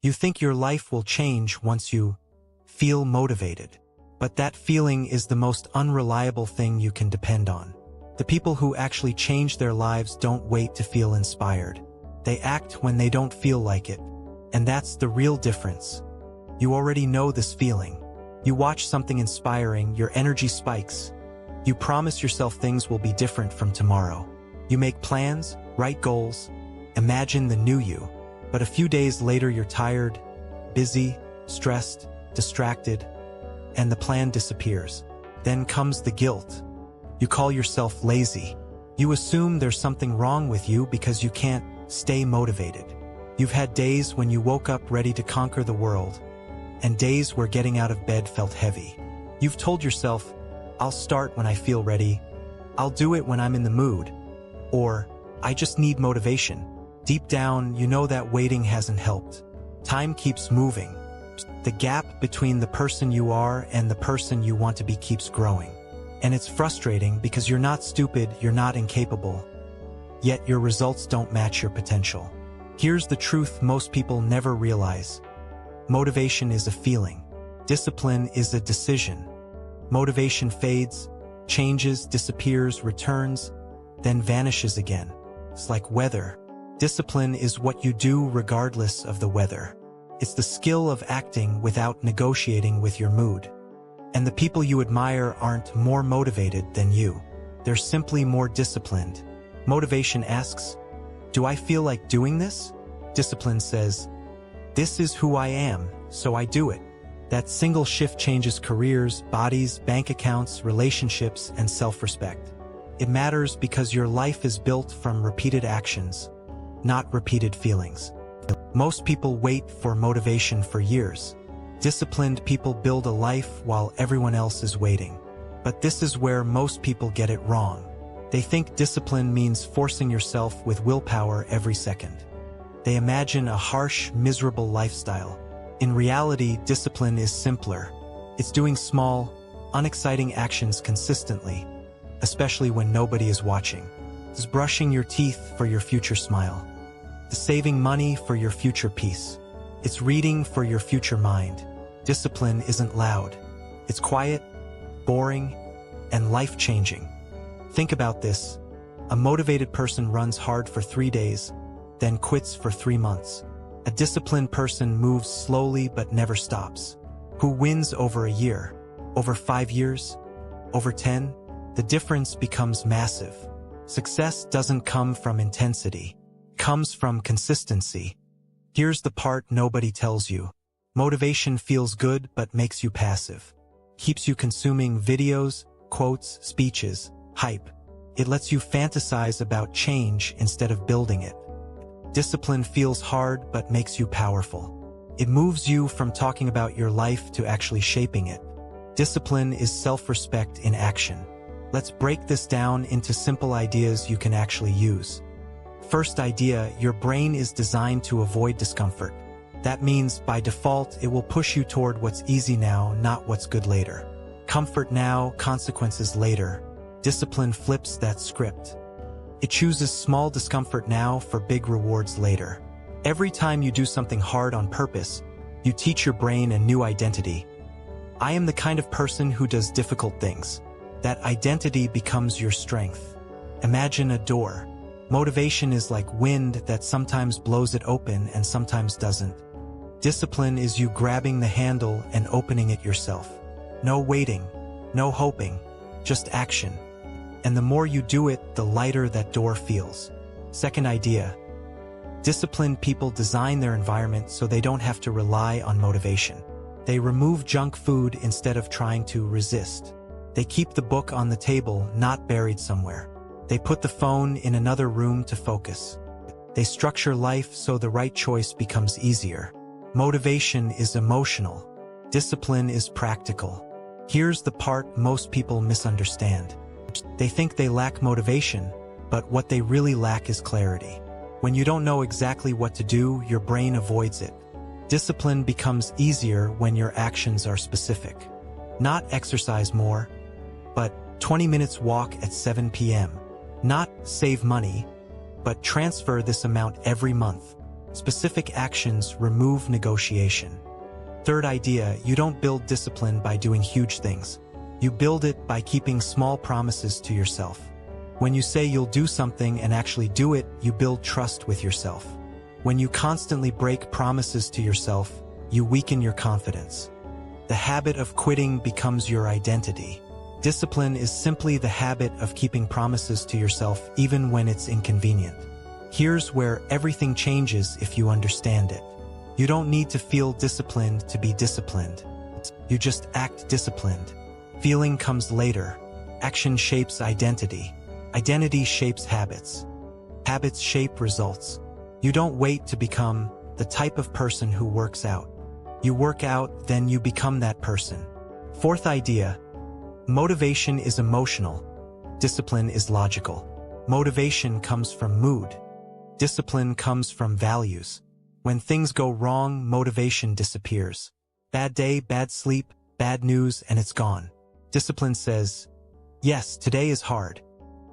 You think your life will change once you feel motivated. But that feeling is the most unreliable thing you can depend on. The people who actually change their lives don't wait to feel inspired. They act when they don't feel like it. And that's the real difference. You already know this feeling. You watch something inspiring, your energy spikes. You promise yourself things will be different from tomorrow. You make plans, write goals, imagine the new you. But a few days later you're tired, busy, stressed, distracted, and the plan disappears. Then comes the guilt. You call yourself lazy. You assume there's something wrong with you because you can't stay motivated. You've had days when you woke up ready to conquer the world, and days where getting out of bed felt heavy. You've told yourself, I'll start when I feel ready, I'll do it when I'm in the mood, or I just need motivation. Deep down, you know that waiting hasn't helped. Time keeps moving. The gap between the person you are and the person you want to be keeps growing. And it's frustrating because you're not stupid, you're not incapable, yet your results don't match your potential. Here's the truth most people never realize. Motivation is a feeling. Discipline is a decision. Motivation fades, changes, disappears, returns, then vanishes again. It's like weather. Discipline is what you do regardless of the weather. It's the skill of acting without negotiating with your mood. And the people you admire aren't more motivated than you. They're simply more disciplined. Motivation asks, do I feel like doing this? Discipline says, this is who I am, so I do it. That single shift changes careers, bodies, bank accounts, relationships, and self-respect. It matters because your life is built from repeated actions, not repeated feelings. Most people wait for motivation for years. Disciplined people build a life while everyone else is waiting. But this is where most people get it wrong. They think discipline means forcing yourself with willpower every second. They imagine a harsh, miserable lifestyle. In reality, discipline is simpler. It's doing small, unexciting actions consistently, especially when nobody is watching. It's brushing your teeth for your future smile. It's saving money for your future peace. It's reading for your future mind. Discipline isn't loud. It's quiet, boring, and life-changing. Think about this. A motivated person runs hard for 3 days, then quits for 3 months. A disciplined person moves slowly but never stops. Who wins over a year? Over 5 years? Over 10? The difference becomes massive. Success doesn't come from intensity. It comes from consistency. Here's the part nobody tells you. Motivation feels good but makes you passive. Keeps you consuming videos, quotes, speeches, hype. It lets you fantasize about change instead of building it. Discipline feels hard but makes you powerful. It moves you from talking about your life to actually shaping it. Discipline is self-respect in action. Let's break this down into simple ideas you can actually use. First idea, your brain is designed to avoid discomfort. That means, by default, it will push you toward what's easy now, not what's good later. Comfort now, consequences later. Discipline flips that script. It chooses small discomfort now for big rewards later. Every time you do something hard on purpose, you teach your brain a new identity. I am the kind of person who does difficult things. That identity becomes your strength. Imagine a door. Motivation is like wind that sometimes blows it open and sometimes doesn't. Discipline is you grabbing the handle and opening it yourself. No waiting, no hoping, just action. And the more you do it, the lighter that door feels. Second idea. Disciplined people design their environment so they don't have to rely on motivation. They remove junk food instead of trying to resist. They keep the book on the table, not buried somewhere. They put the phone in another room to focus. They structure life so the right choice becomes easier. Motivation is emotional. Discipline is practical. Here's the part most people misunderstand. They think they lack motivation, but what they really lack is clarity. When you don't know exactly what to do, your brain avoids it. Discipline becomes easier when your actions are specific. Not exercise more, but 20 minutes walk at 7 p.m. Not save money, but transfer this amount every month. Specific actions remove negotiation. Third idea, you don't build discipline by doing huge things. You build it by keeping small promises to yourself. When you say you'll do something and actually do it, you build trust with yourself. When you constantly break promises to yourself, you weaken your confidence. The habit of quitting becomes your identity. Discipline is simply the habit of keeping promises to yourself even when it's inconvenient. Here's where everything changes if you understand it. You don't need to feel disciplined to be disciplined. You just act disciplined. Feeling comes later. Action shapes identity. Identity shapes habits. Habits shape results. You don't wait to become the type of person who works out. You work out, then you become that person. Fourth idea, motivation is emotional. Discipline is logical. Motivation comes from mood. Discipline comes from values. When things go wrong, motivation disappears. Bad day, bad sleep, bad news, and it's gone. Discipline says, yes, today is hard.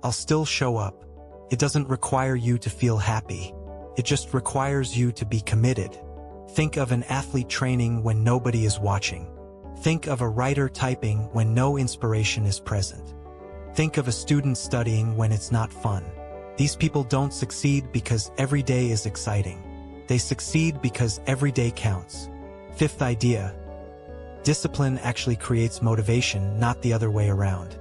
I'll still show up. It doesn't require you to feel happy. It just requires you to be committed. Think of an athlete training when nobody is watching. Think of a writer typing when no inspiration is present. Think of a student studying when it's not fun. These people don't succeed because every day is exciting. They succeed because every day counts. Fifth idea, discipline actually creates motivation, not the other way around.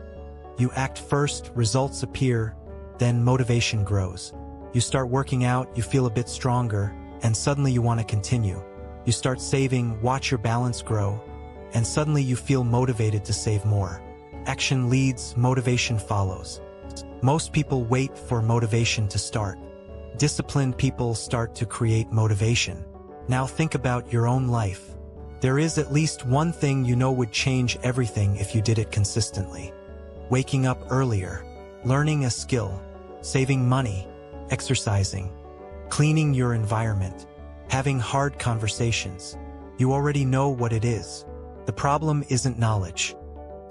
You act first, results appear, then motivation grows. You start working out, you feel a bit stronger, and suddenly you want to continue. You start saving, watch your balance grow, and suddenly you feel motivated to save more. Action leads, motivation follows. Most people wait for motivation to start. Disciplined people start to create motivation. Now think about your own life. There is at least one thing you know would change everything if you did it consistently. Waking up earlier, learning a skill, saving money, exercising, cleaning your environment, having hard conversations. You already know what it is. The problem isn't knowledge.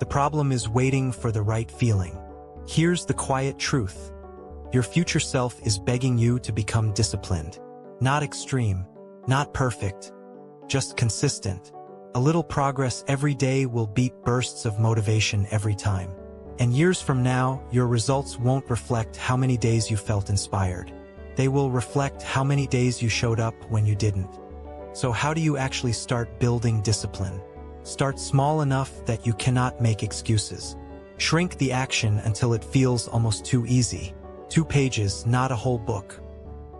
The problem is waiting for the right feeling. Here's the quiet truth. Your future self is begging you to become disciplined. Not extreme, not perfect, just consistent. A little progress every day will beat bursts of motivation every time. And years from now, your results won't reflect how many days you felt inspired. They will reflect how many days you showed up when you didn't. So how do you actually start building discipline? Start small enough that you cannot make excuses. Shrink the action until it feels almost too easy. 2 pages, not a whole book.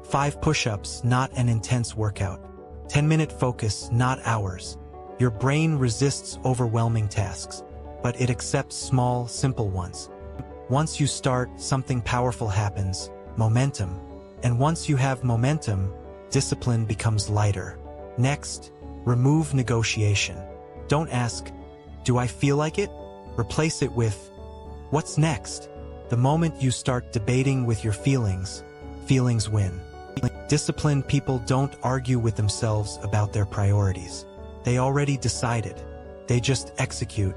5 push-ups, not an intense workout. 10-minute focus, not hours. Your brain resists overwhelming tasks, but it accepts small, simple ones. Once you start, something powerful happens, momentum. And once you have momentum, discipline becomes lighter. Next, remove negotiation. Don't ask, do I feel like it? Replace it with, what's next? The moment you start debating with your feelings, feelings win. Disciplined people don't argue with themselves about their priorities. They already decided. They just execute.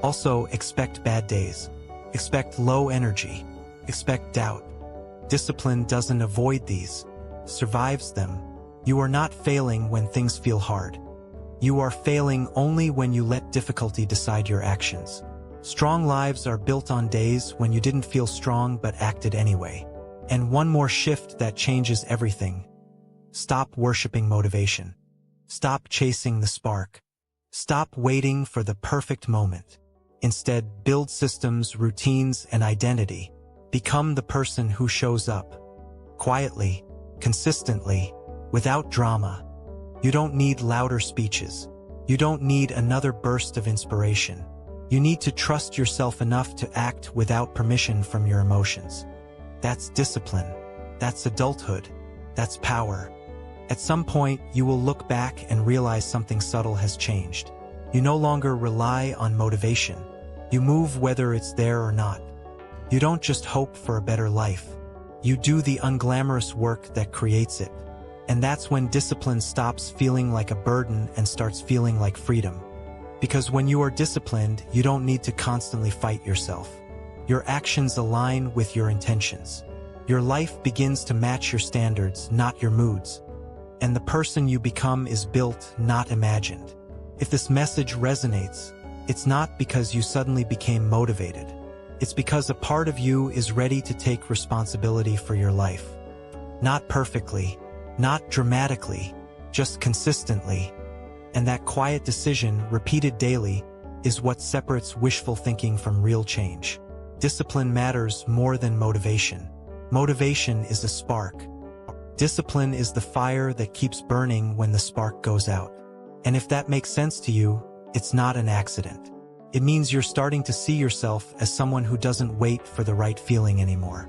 Also, expect bad days. Expect low energy. Expect doubt. Discipline doesn't avoid these, survives them. You are not failing when things feel hard. You are failing only when you let difficulty decide your actions. Strong lives are built on days when you didn't feel strong but acted anyway. And one more shift that changes everything. Stop worshiping motivation. Stop chasing the spark. Stop waiting for the perfect moment. Instead, build systems, routines, and identity. Become the person who shows up. Quietly, consistently, without drama. You don't need louder speeches. You don't need another burst of inspiration. You need to trust yourself enough to act without permission from your emotions. That's discipline. That's adulthood. That's power. At some point, you will look back and realize something subtle has changed. You no longer rely on motivation. You move whether it's there or not. You don't just hope for a better life. You do the unglamorous work that creates it. And that's when discipline stops feeling like a burden and starts feeling like freedom. Because when you are disciplined, you don't need to constantly fight yourself. Your actions align with your intentions. Your life begins to match your standards, not your moods. and the person you become is built, not imagined. If this message resonates, it's not because you suddenly became motivated. It's because a part of you is ready to take responsibility for your life. Not perfectly, not dramatically, just consistently. And that quiet decision, repeated daily, is what separates wishful thinking from real change. Discipline matters more than motivation. Motivation is a spark. Discipline is the fire that keeps burning when the spark goes out. And if that makes sense to you, it's not an accident. It means you're starting to see yourself as someone who doesn't wait for the right feeling anymore.